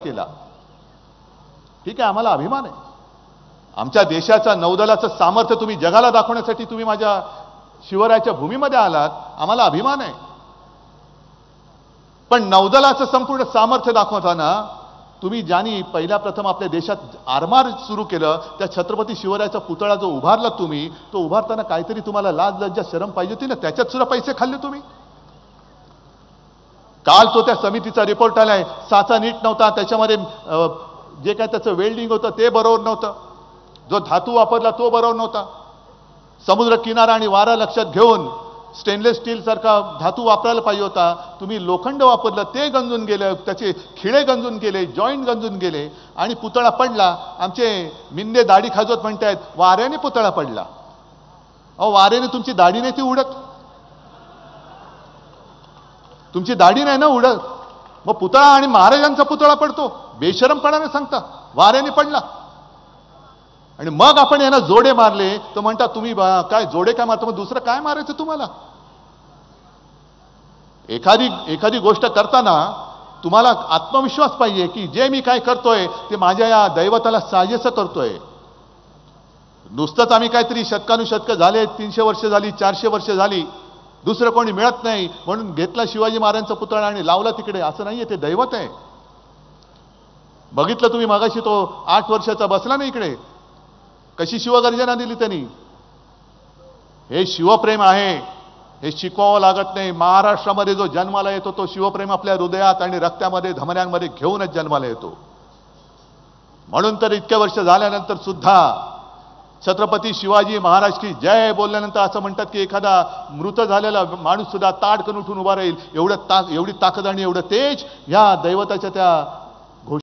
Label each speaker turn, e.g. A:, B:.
A: केला. ठीक आहे, आम्हाला अभिमान आहे. आमच्या देशाचा नौदलाचं सामर्थ्य तुम्ही जगाला दाखवण्यासाठी तुम्ही माझ्या शिवरायाच्या भूमीमध्ये आलात, आम्हाला अभिमान आहे. पण नौदलाचं संपूर्ण सामर्थ्य दाखवताना तुम्ही ज्यांनी पहिल्या प्रथम आपल्या देशात आरमार सुरू केलं, त्या छत्रपती शिवरायाचा पुतळा जो उभारला तुम्ही, तो उभारताना काहीतरी तुम्हाला लाज लज्जा शरम पाहिजे होती ना. त्याच्यात सुद्धा पैसे खाल्ले तुम्ही. काल तो त्या समितीचा रिपोर्ट आलाय, साचा नीट नव्हता, त्याच्यामध्ये जे काय त्याचं वेल्डिंग होतं ते बरोबर नव्हतं, जो धातू वापरला तो बरोबर नव्हता. समुद्र किनारा आणि वारा लक्षात घेऊन स्टेनलेस स्टील सारखा धातू वापरायला पाहिजे होता, तुम्ही लोखंड वापरलं, ते गंजून गेलं, त्याचे खिळे गंजून गेले, जॉईंट गंजून गेले आणि पुतळा पडला. आमचे मिंदे दाढी खाजवत म्हणतायत वाऱ्याने पुतळा पडला. अहो, वाऱ्याने तुमची दाढी नाही ती उडत, तुमची दाढी नाही ना उडत. मग पुतळा आणि महाराजांचा पुतळा पडतो, बेशरमपणाने सांगता वाऱ्याने पडला. आणि मग आपण यांना जोडे मारले तर म्हणता तुम्ही काय जोडे काय मारतो, मग दुसरं काय मारायचं तुम्हाला. एखादी गोष्ट करताना तुम्हाला आत्मविश्वास पाहिजे की जे मी काय करतोय ते माझ्या या दैवताला साजेसं करतोय. नुसतंच आम्ही काहीतरी शतकानुशतक झाले, 300 वर्ष झाली, 400 वर्ष झाली, दुसरं कोणी मिळत नाही म्हणून घेतला शिवाजी महाराजांचा पुतळा आणि लावला तिकडे, असं नाहीये. ते दैवत आहे. बघितलं तुम्ही मगाशी तो 8 वर्षाचा बसला ना इकडे, कशी शिवगर्जना दिली त्यांनी. हे शिवप्रेम आहे, हे शिकवावं लागत नाही. महाराष्ट्रामध्ये जो जन्माला येतो तो शिवप्रेम आपल्या हृदयात आणि रक्तामध्ये धमन्यांमध्ये घेऊनच जन्माला येतो. म्हणून तर इतक्या वर्ष झाल्यानंतर सुद्धा छत्रपती शिवाजी महाराज की जय बोलल्यानंतर असं म्हणतात की एखादा मृत झालेला माणूस सुद्धा ताडकन उठून उभा राहील, एवढी ताकद आणि एवढं तेज या दैवताच्या त्या